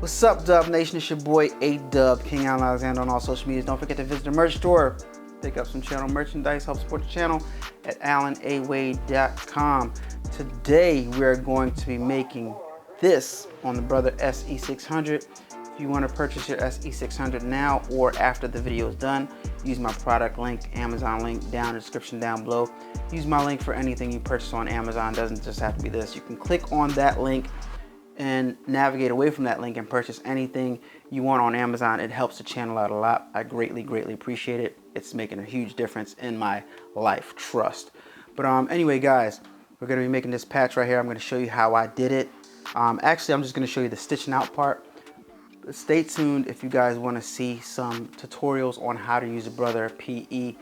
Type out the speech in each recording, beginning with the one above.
What's up, Dubb Nation? It's your boy A-Dubb, King Allan Alexander on all social media. Don't forget to visit the merch store. Pick up some channel merchandise, help support the channel at allanawade.com. Today we're going to be making this on the Brother SE600. If you want to purchase your SE600 now or after the video is done, use my product link, Amazon link down in the description down below. Use my link for anything you purchase on Amazon. It doesn't just have to be this. You can click on that link and navigate away from that link and purchase anything you want on Amazon. It helps the channel out a lot. I greatly appreciate it. It's making a huge difference in my life, trust. But anyway, guys, we're gonna be making this patch right here. I'm gonna show you how I did it. Actually, I'm just gonna show you the stitching out part. Stay tuned if you guys wanna see some tutorials on how to use a Brother PE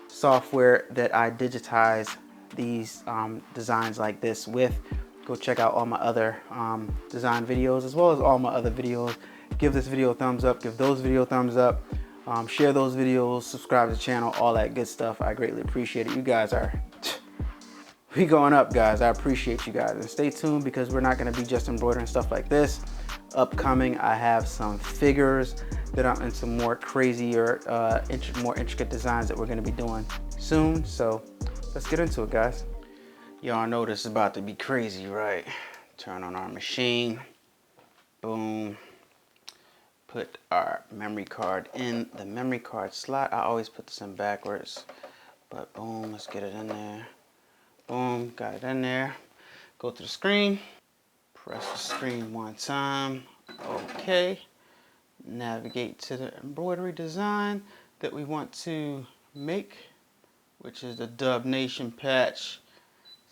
software that I digitize these designs like this with. Go check out all my other design videos as well as all my other videos. Give this video a thumbs up, give those videos a thumbs up, share those videos, subscribe to the channel, all that good stuff. I greatly appreciate it. You guys are, we going up, guys. I appreciate you guys. And stay tuned because we're not gonna be just embroidering stuff like this. Upcoming, I have some figures that are in some more crazier, more intricate designs that we're gonna be doing soon. So let's get into it, guys. Y'all know this is about to be crazy, right? Turn on our machine, boom. Put our memory card in the memory card slot. I always put this in backwards, but boom, let's get it in there. Boom, got it in there. Go to the screen, press the screen one time, okay. Navigate to the embroidery design that we want to make, which is the Dubb Nation patch.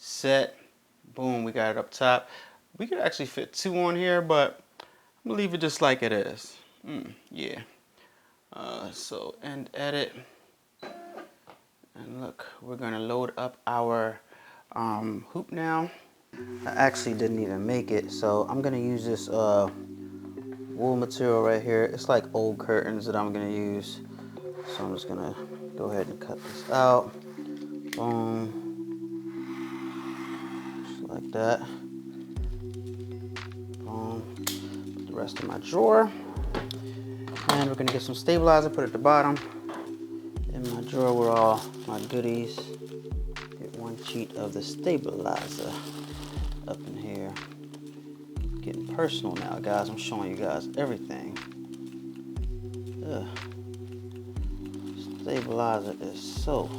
Set, boom, we got it up top. We could actually fit two on here, but I'm gonna leave it just like it is. Yeah. So end edit, and look, we're gonna load up our hoop now. I actually didn't even make it, so I'm gonna use this wool material right here. It's like old curtains that I'm gonna use. So I'm just gonna go ahead and cut this out. Boom. Like that. Boom. Put the rest in my drawer. And we're gonna get some stabilizer, put it at the bottom. In my drawer were all my goodies. Get one sheet of the stabilizer up in here. Getting personal now, guys. I'm showing you guys everything. Stabilizer is so.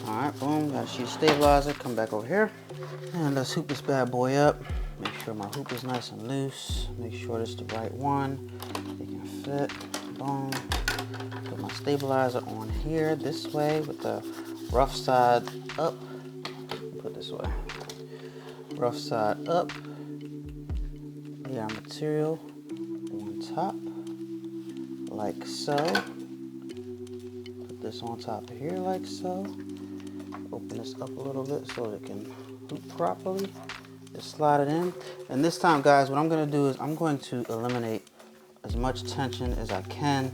Alright, boom, got a sheet of stabilizer. Come back over here. And let's hoop this bad boy up. Make sure my hoop is nice and loose. Make sure it's the right one. It can fit. Boom. Put my stabilizer on here this way with the rough side up. Put this way. Rough side up. Lay our material on top, like so. Put this on top of here like so. Open this up a little bit so it can hoop properly. Just slide it in. And this time, guys, what I'm going to do is I'm going to eliminate as much tension as I can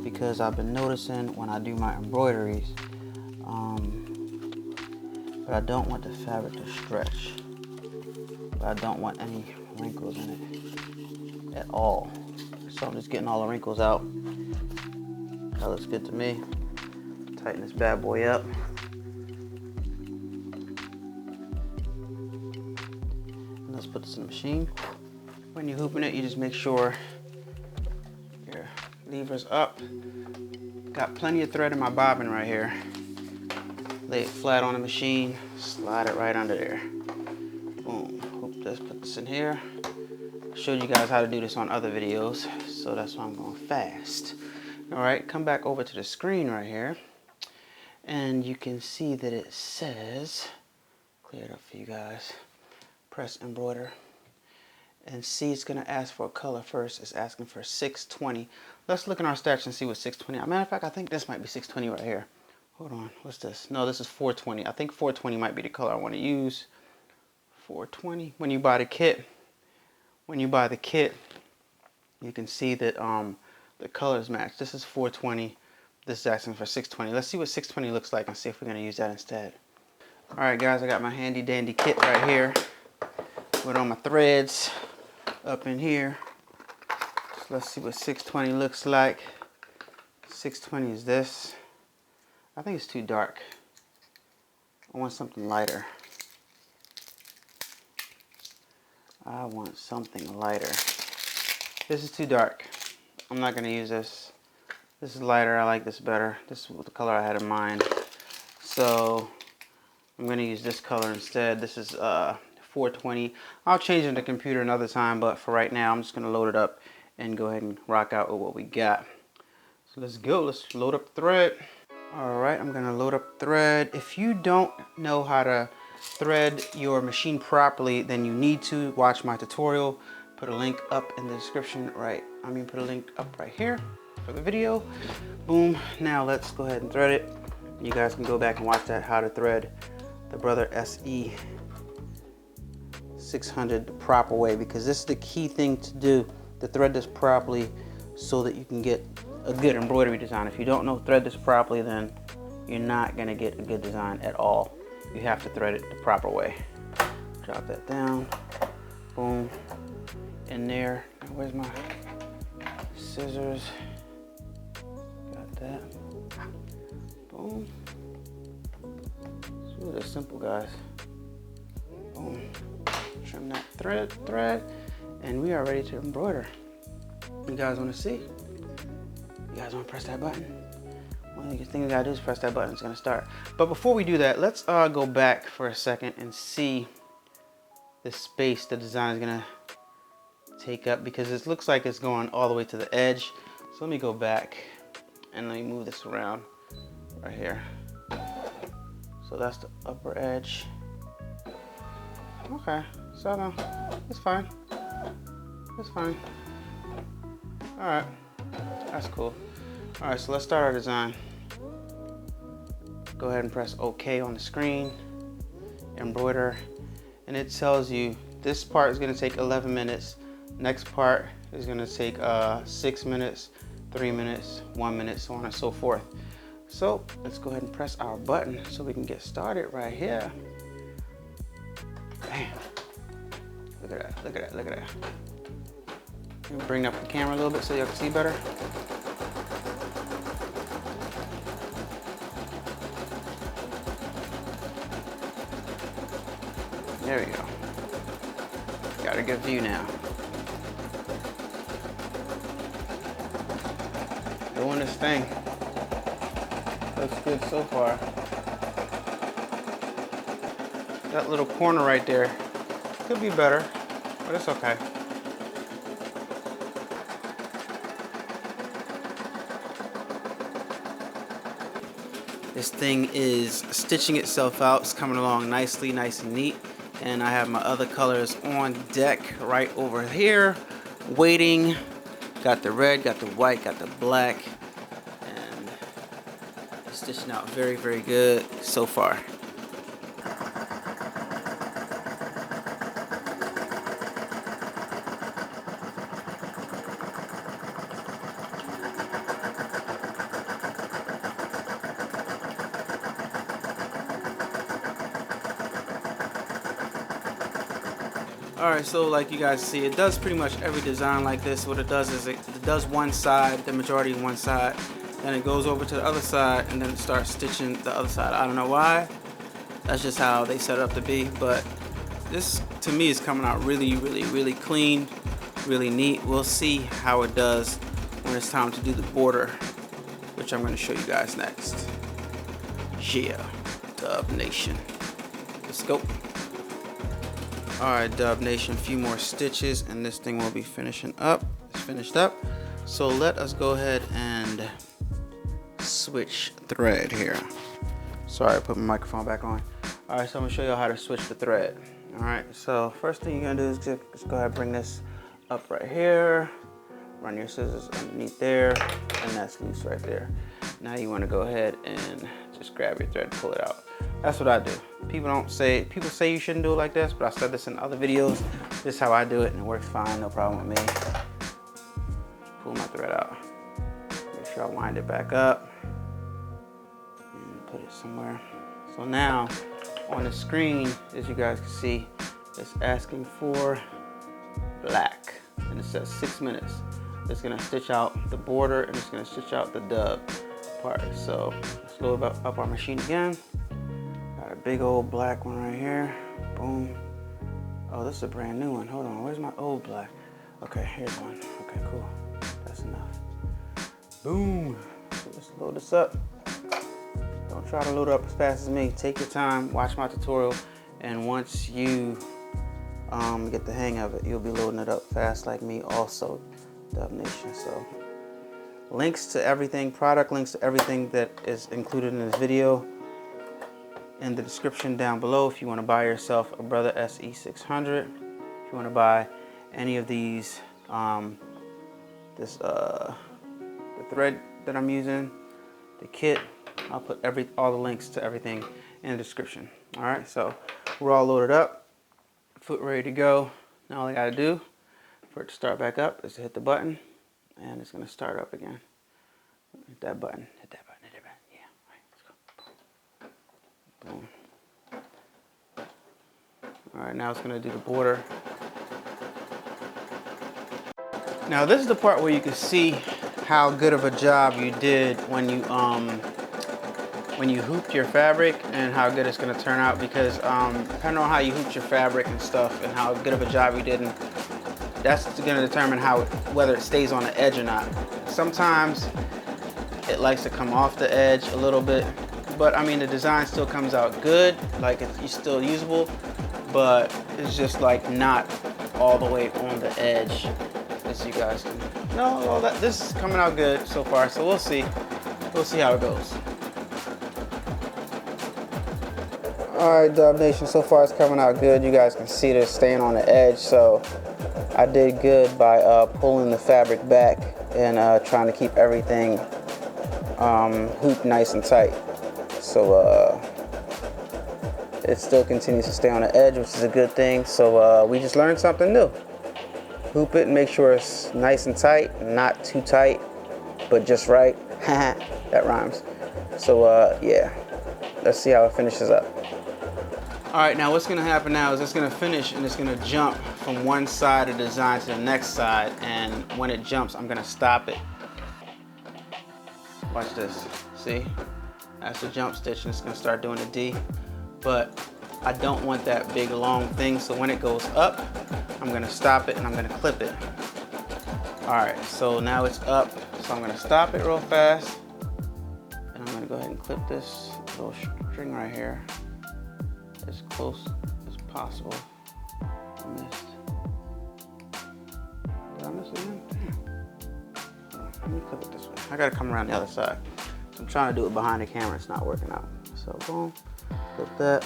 because I've been noticing when I do my embroideries, but I don't want the fabric to stretch. But I don't want any wrinkles in it at all. So I'm just getting all the wrinkles out. That looks good to me. Tighten this bad boy up. Let's put this in the machine. When you're hooping it, you just make sure your lever's up. Got plenty of thread in my bobbin right here. Lay it flat on the machine, slide it right under there. Boom, hoop this, put this in here. I showed you guys how to do this on other videos, so that's why I'm going fast. All right, come back over to the screen right here, and you can see that it says, clear it up for you guys. Press embroider and see it's gonna ask for a color first. It's asking for 620. Let's look in our stats and see what 620. As a matter of fact, I think this might be 620 right here. Hold on, what's this? No, this is 420. I think 420 might be the color I want to use. 420. When you buy the kit, you can see that the colors match. This is 420. This is asking for 620. Let's see what 620 looks like and see if we're gonna use that instead. All right, guys, I got my handy dandy kit right here with all my threads up in here. let's see what 620 looks like. 620 is this. I think it's too dark. I want something lighter. I want something lighter. This is too dark. I'm not gonna use this. This is lighter, I like this better. This is the color I had in mind. So I'm gonna use this color instead. This is 420. I'll change it in the computer another time, but for right now, I'm just gonna load it up and go ahead and rock out with what we got. So let's go, let's load up thread. All right, I'm gonna load up thread. If you don't know how to thread your machine properly, then you need to watch my tutorial. Put a link up in the description put a link up right here for the video. Boom, now let's go ahead and thread it. You guys can go back and watch that, how to thread the Brother SE600 the proper way, because this is the key thing to do, to thread this properly so that you can get a good embroidery design. If you don't know thread this properly, then you're not gonna get a good design at all. You have to thread it the proper way. Drop that down, boom, in there. Where's my scissors? Got that, boom. It's really simple, guys. Boom, trim that thread, and we are ready to embroider. You guys wanna see? You guys wanna press that button? One of the things you gotta do is press that button, it's gonna start. But before we do that, let's go back for a second and see the space the design is gonna take up, because it looks like it's going all the way to the edge. So let me go back and let me move this around right here. So that's the upper edge. Okay, so no, it's fine. It's fine. All right, that's cool. All right, so let's start our design. Go ahead and press OK on the screen, embroider, and it tells you this part is gonna take 11 minutes. Next part is gonna take 6 minutes, 3 minutes, 1 minute, so on and so forth. So let's go ahead and press our button so we can get started right here. Bam. Look at that, look at that, look at that. Let me bring up the camera a little bit so you can see better. There we go. Got a good view now. Doing this thing. Looks good so far. That little corner right there could be better, but it's okay. This thing is stitching itself out. It's coming along nicely, nice and neat. And I have my other colors on deck right over here, waiting. Got the red, got the white, got the black, and it's stitching out very, very good so far. Alright, so like you guys see, it does pretty much every design like this. What it does is it does one side, the majority of one side, then it goes over to the other side, and then it starts stitching the other side. I don't know why. That's just how they set it up to be, but this to me is coming out really, really, really clean, really neat. We'll see how it does when it's time to do the border, which I'm going to show you guys next. Yeah, Dubb Nation. Let's go. Alright, Dubb Nation, a few more stitches and this thing will be finishing up. It's finished up. So let us go ahead and switch thread here. Sorry, I put my microphone back on. Alright, so I'm gonna show you how to switch the thread. Alright, so first thing you're gonna do is just go ahead and bring this up right here. Run your scissors underneath there, and that's loose right there. Now you wanna go ahead and just grab your thread and pull it out. That's what I do. People say you shouldn't do it like this, but I said this in other videos. This is how I do it and it works fine, no problem with me. Just pull my thread out. Make sure I wind it back up and put it somewhere. So now on the screen, as you guys can see, it's asking for black and it says 6 minutes. it's gonna stitch out the border and it's gonna stitch out the dub part. So let's load up our machine again. Got a big old black one right here. Boom. Oh, this is a brand new one. Hold on, where's my old black? Okay, here's one. Okay, cool. That's enough. Boom. So let's load this up. Don't try to load it up as fast as me. Take your time, watch my tutorial, and once you get the hang of it, you'll be loading it up fast like me also, Dubb Nation. So links to everything, product links to everything that is included in this video in the description down below. If you want to buy yourself a Brother SE600, if you want to buy any of these, the thread that I'm using, the kit, I'll put all the links to everything in the description. All right, so we're all loaded up, foot ready to go. Now all I gotta do for it to start back up is to hit the button, and it's gonna start up again. Hit that button, hit that button, hit that button. Yeah, all right, let's go. Boom. All right, now it's gonna do the border. Now this is the part where you can see how good of a job you did when you hooped your fabric and how good it's going to turn out, because depending on how you hooped your fabric and stuff and how good of a job you did, and that's going to determine whether it stays on the edge or not. Sometimes it likes to come off the edge a little bit, but I mean the design still comes out good, like it's still usable, but it's just like not all the way on the edge, as you guys can. No, this is coming out good so far, so we'll see how it goes. Alright, Dubb Nation, so far it's coming out good. You guys can see this staying on the edge, so I did good by pulling the fabric back and trying to keep everything hooped nice and tight. So it still continues to stay on the edge, which is a good thing. So we just learned something new. Hoop it and make sure it's nice and tight, not too tight, but just right. That rhymes. So yeah, let's see how it finishes up. All right, now what's gonna happen now is it's gonna finish and it's gonna jump from one side of the design to the next side, and when it jumps, I'm gonna stop it. Watch this, see? That's the jump stitch and it's gonna start doing the D, but I don't want that big long thing, so when it goes up, I'm gonna stop it and I'm gonna clip it. All right, so now it's up, so I'm gonna stop it real fast, and I'm gonna go ahead and clip this little string right here as close as possible. I missed. Did I miss again? Damn. Let me clip it this way. I gotta come around the other side. So I'm trying to do it behind the camera, it's not working out. So boom, clip that,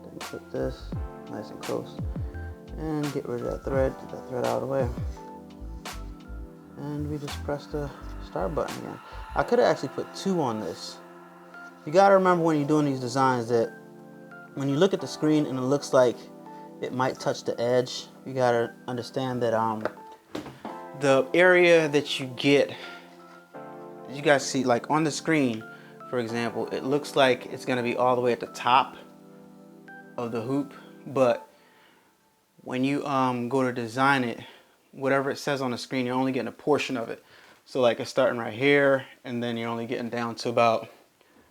then clip this, nice and close. And get rid of that thread, get that thread out of the way. And we just press the start button again. I could have actually put 2 on this. You gotta remember when you're doing these designs that when you look at the screen and it looks like it might touch the edge, you gotta understand that the area that you get, you guys see like on the screen, for example, it looks like it's gonna be all the way at the top of the hoop, but when you go to design it, whatever it says on the screen, you're only getting a portion of it. So like it's starting right here, and then you're only getting down to about,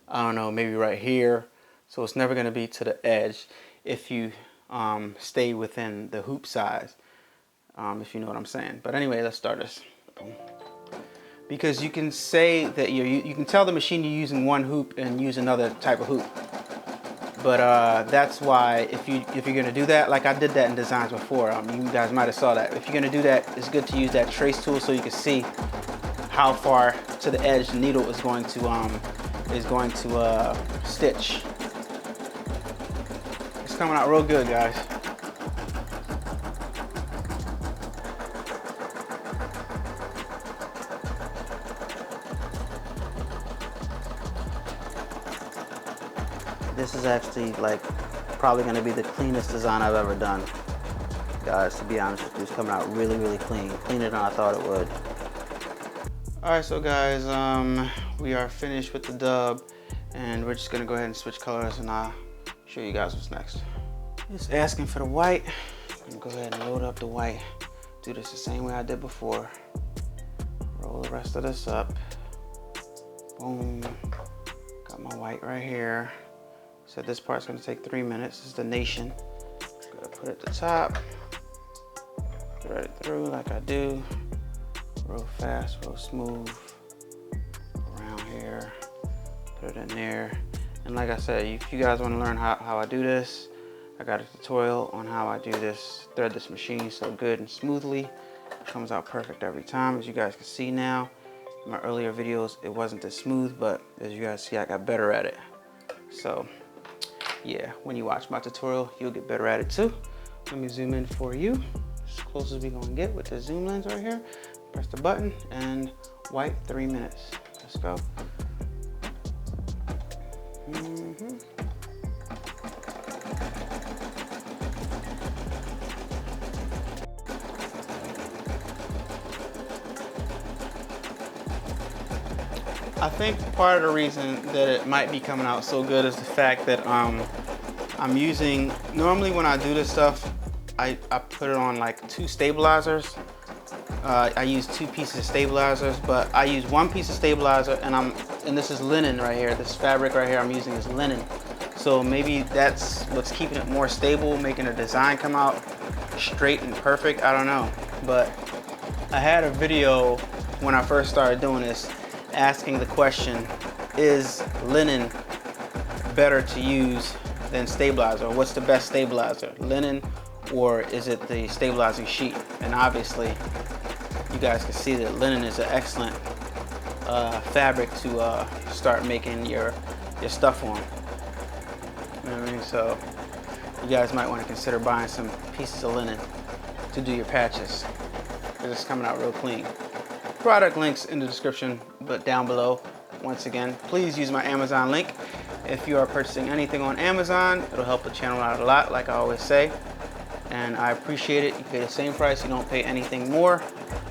I don't know, maybe right here. So it's never going to be to the edge if you stay within the hoop size, if you know what I'm saying. But anyway, let's start this. Boom. Because you can say that you can tell the machine you're using one hoop and use another type of hoop. But that's why if you're going to do that, like I did that in designs before, you guys might have saw that. If you're going to do that, it's good to use that trace tool so you can see how far to the edge the needle is going to stitch. It's coming out real good, guys. This is actually like probably going to be the cleanest design I've ever done, guys. To be honest with you, it's coming out really, really clean, cleaner than I thought it would. All right, so guys, we are finished with the Dubb, and we're just going to go ahead and switch colors, and I'll show you guys what's next. Just asking for the white. I'm gonna go ahead and load up the white. Do this the same way I did before. Roll the rest of this up. Boom. Got my white right here. So this part's gonna take 3 minutes. This is the nation. Gotta put it at the top. Thread it through like I do. Real fast, real smooth. Around here. Put it in there. And like I said, if you guys wanna learn how I do this, I got a tutorial on how I do this, thread this machine so good and smoothly. It comes out perfect every time, as you guys can see now. In my earlier videos, it wasn't this smooth, but as you guys see, I got better at it. So yeah, when you watch my tutorial, you'll get better at it too. Let me zoom in for you, as close as we gonna get with the zoom lens right here. Press the button and white 3 minutes. Let's go. I think part of the reason that it might be coming out so good is the fact that I'm using, normally when I do this stuff, I put it on like 2 stabilizers. I use 2 pieces of stabilizers, but I use 1 piece of stabilizer, and this is linen right here. This fabric right here I'm using is linen. So maybe that's what's keeping it more stable, making the design come out straight and perfect. I don't know, but I had a video when I first started doing this asking the question, is linen better to use than stabilizer? What's the best stabilizer, linen or is it the stabilizing sheet? And obviously you guys can see that linen is an excellent fabric to start making your stuff on. You know what I mean? So you guys might want to consider buying some pieces of linen to do your patches, because it's coming out real clean. Product links in the description, but down below. Once again, please use my Amazon link. If you are purchasing anything on Amazon, it'll help the channel out a lot, like I always say. And I appreciate it. You pay the same price, you don't pay anything more,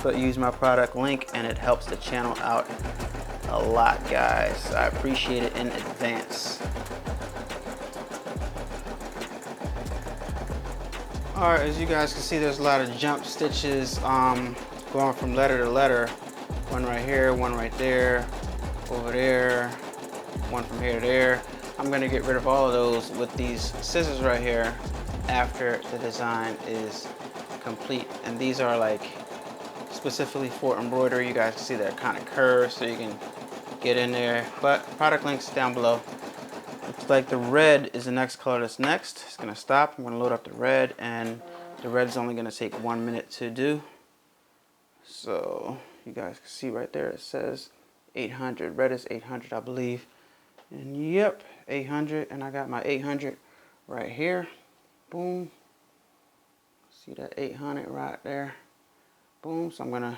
but use my product link and it helps the channel out a lot, guys. I appreciate it in advance. All right, as you guys can see, there's a lot of jump stitches going from letter to letter. One right here, one right there, over there, one from here to there. I'm gonna get rid of all of those with these scissors right here after the design is complete. And these are like specifically for embroidery. You guys can see they're kind of curved so you can get in there, but product links down below. Looks like the red is the next color that's next. It's gonna stop. I'm gonna load up the red, and the red is only gonna take 1 minute to do. So you guys can see right there, it says 800. Red is 800, I believe. And yep, 800. And I got my 800 right here. Boom. See that 800 right there. Boom. So I'm gonna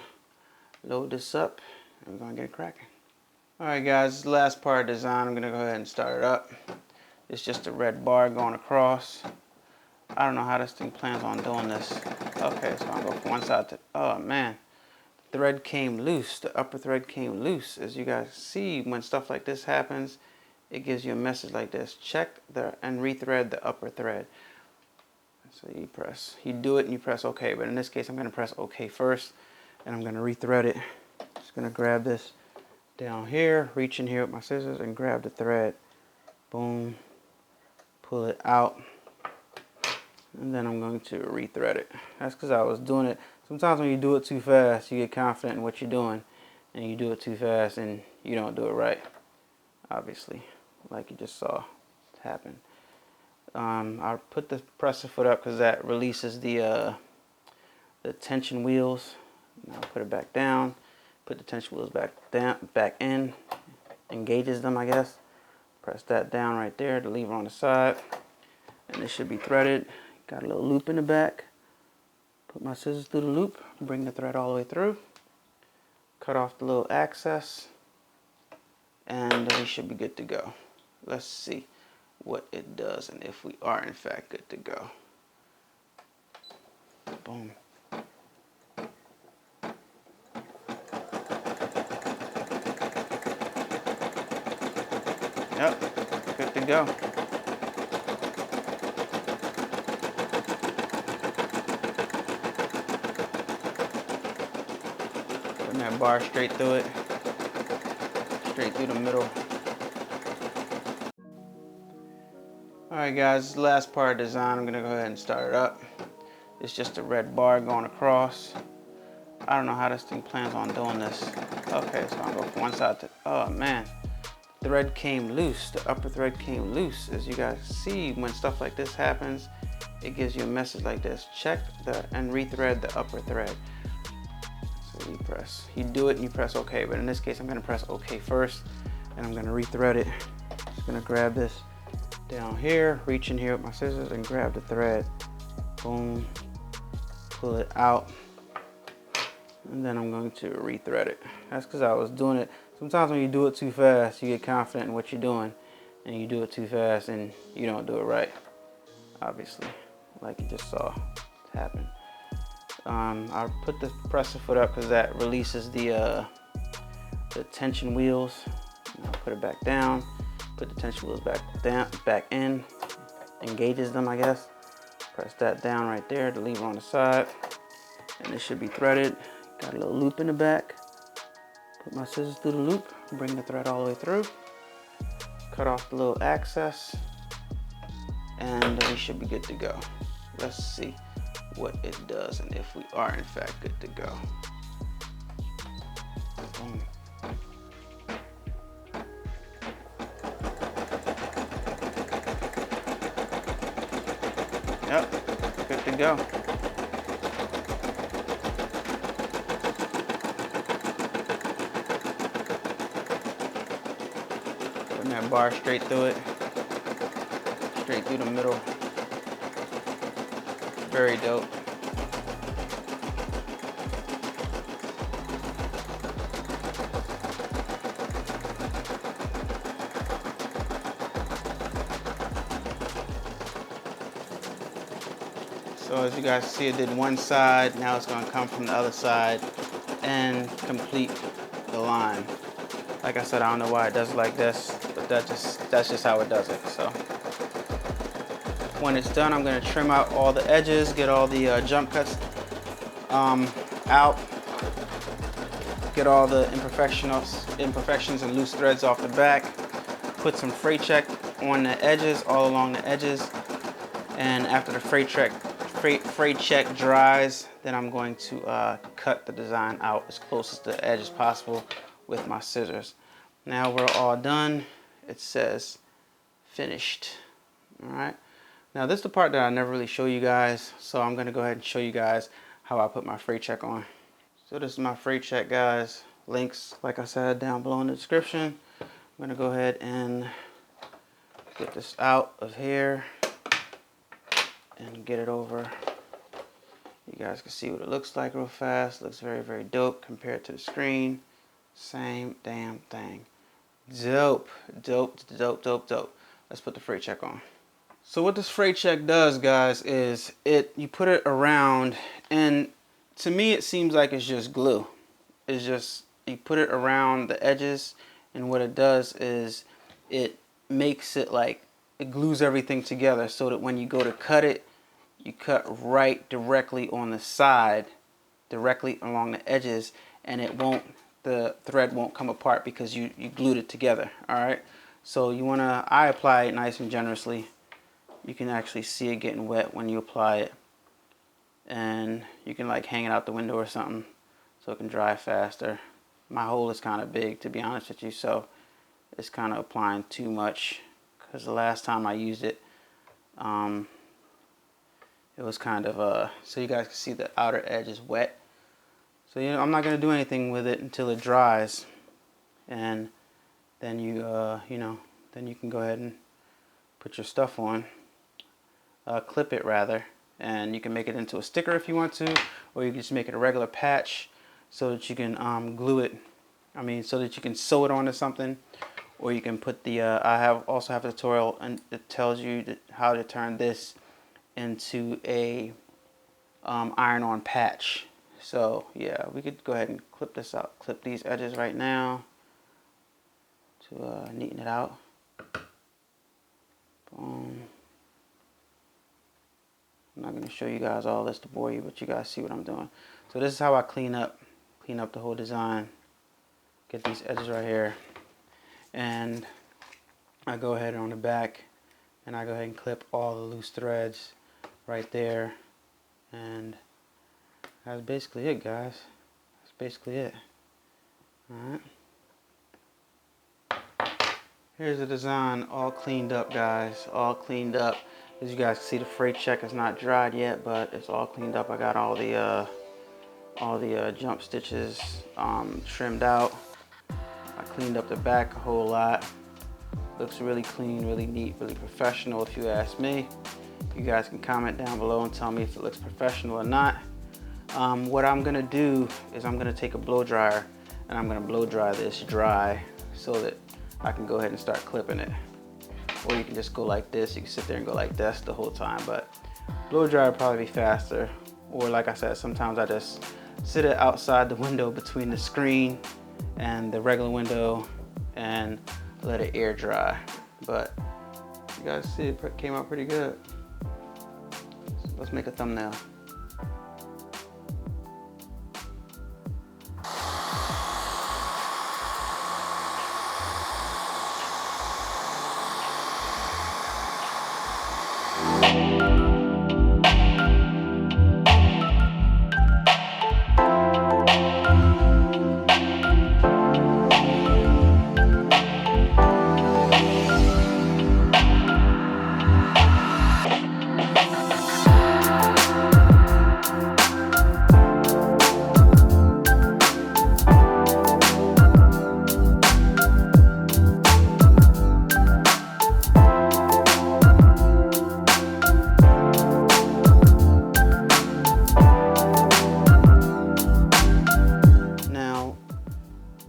load this up and we're gonna get it cracking. All right, guys, the last part of the design. I'm gonna go ahead and start it up. It's just a red bar going across. I don't know how this thing plans on doing this. Okay, so I'll go from one side to, oh man. Thread came loose, the upper thread came loose. As you guys see, when stuff like this happens, it gives you a message like this: check and rethread the upper thread. So you do it and you press OK, but in this case I'm going to press OK first, and I'm going to rethread it. Just going to grab this down here, reach in here with my scissors and grab the thread. Boom, pull it out, and then I'm going to rethread it. That's because I was doing it. Sometimes when you do it too fast, you get confident in what you're doing, and you do it too fast and you don't do it right, obviously, like you just saw happen. I put the presser foot up because that releases the tension wheels. Now put it back down, put the tension wheels back in, engages them, I guess. Press that down right there, the lever on the side, and it should be threaded. Got a little loop in the back. Put my scissors through the loop, bring the thread all the way through, cut off the little excess, and we should be good to go. Let's see what it does and if we are in fact good to go. Boom. Yep, good to go. Putting that bar straight through it, straight through the middle. Alright guys, this is the last part of the design. I'm going to go ahead and start it up. It's just a red bar going across. I don't know how this thing plans on doing this. Okay, so I'll go from one side to, oh man. The thread came loose, the upper thread came loose. As you guys see, when stuff like this happens, it gives you a message like this. Check and rethread the upper thread. So you press, you do it and you press OK, but in this case I'm going to press OK first and I'm going to rethread it. Just going to grab this down here, reach in here with my scissors and grab the thread. Boom, pull it out, and then I'm going to rethread it. That's because I was doing it. Sometimes when you do it too fast, you get confident in what you're doing, and you do it too fast and you don't do it right, obviously, like you just saw happen. I put the presser foot up because that releases the tension wheels. I'll put it back down, put the tension wheels back in, engages them, I guess. Press that down right there, the lever on the side, and it should be threaded. Got a little loop in the back. Put my scissors through the loop, bring the thread all the way through, cut off the little excess, and we should be good to go. Let's see what it does and if we are in fact good to go. Boom. Yep, good to go. Putting that bar straight through it, straight through the middle. Very dope. So as you guys see, it did one side, now it's going to come from the other side and complete the line. Like I said, I don't know why it does it like this, but that's just how it does it. So when it's done, I'm going to trim out all the edges, get all the jump cuts out, get all the imperfections and loose threads off the back, put some freight check on the edges, all along the edges, and after the freight check dries, then I'm going to cut the design out as close to the edge as possible with my scissors. Now we're all done. It says finished. All right. Now this is the part that I never really show you guys, so I'm going to go ahead and show you guys how I put my freight check on. So this is my freight check, guys. Links, like I said, down below in the description. I'm going to go ahead and get this out of here and get it over. You guys can see what it looks like real fast. Looks very, very dope compared to the screen. Same damn thing. Dope, dope, dope, dope, dope. Let's put the freight check on. So what this freight check does, guys, is you put it around, and to me it seems like it's just glue. It's just, you put it around the edges, and what it does is it makes it like, it glues everything together so that when you go to cut it, you cut right directly on the side, directly along the edges, and the thread won't come apart because you glued it together. All right, so I apply it nice and generously. You can actually see it getting wet when you apply it, and you can like hang it out the window or something so it can dry faster. My hole is kind of big, to be honest with you, so it's kind of applying too much, because the last time I used it, it was kind of so you guys can see the outer edge is wet. So I'm not going to do anything with it until it dries, and then then you can go ahead and put your stuff on. Clip it rather, and you can make it into a sticker if you want to, or you can just make it a regular patch so that you can glue it. So that you can sew it onto something, or you can put the I also have a tutorial and it tells you how to turn this into a iron-on patch. So yeah, we could go ahead and clip this out, clip these edges right now to neaten it out. Boom. I'm not going to show you guys all this to bore you, but you guys see what I'm doing. So this is how I clean up clean up the whole design, get these edges right here, and I go ahead on the back and I go ahead and clip all the loose threads right there, and that's basically it, guys. That's basically it. Alright. Here's the design all cleaned up, guys. All cleaned up. As you guys can see, the freight check is not dried yet, but it's all cleaned up. I got all the jump stitches trimmed out. I cleaned up the back a whole lot. Looks really clean, really neat, really professional if you ask me. You guys can comment down below and tell me if it looks professional or not. What I'm gonna do is I'm gonna take a blow dryer and I'm gonna blow dry this dry so that I can go ahead and start clipping it. Or you can just go like this. You can sit there and go like this the whole time, but blow dryer would probably be faster. Or like I said, sometimes I just sit it outside the window between the screen and the regular window and let it air dry. But you guys see it came out pretty good. So let's make a thumbnail.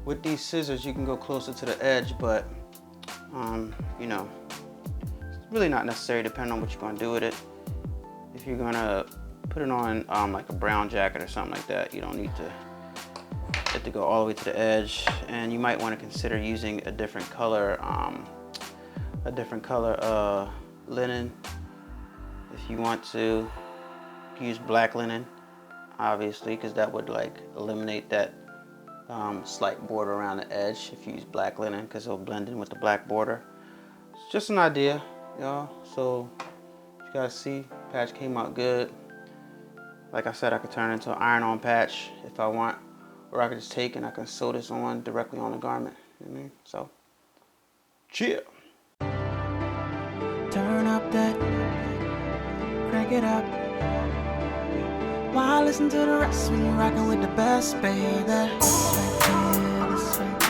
With these scissors, you can go closer to the edge, but you know, it's really not necessary depending on what you're gonna do with it. If you're gonna put it on like a brown jacket or something like that, you don't need to go all the way to the edge, and you might want to consider using a different color linen. If you want to use black linen, obviously, because that would like eliminate that slight border around the edge if you use black linen, because it'll blend in with the black border. It's just an idea, y'all. So you guys see, patch came out good. Like I said, I could turn it into an iron-on patch if I want, or I could just take and I can sew this on directly on the garment. You know what I mean? So, chill. Turn up that, crank it up. Why listen to the rest when you're rocking with the best, baby? This right here, this right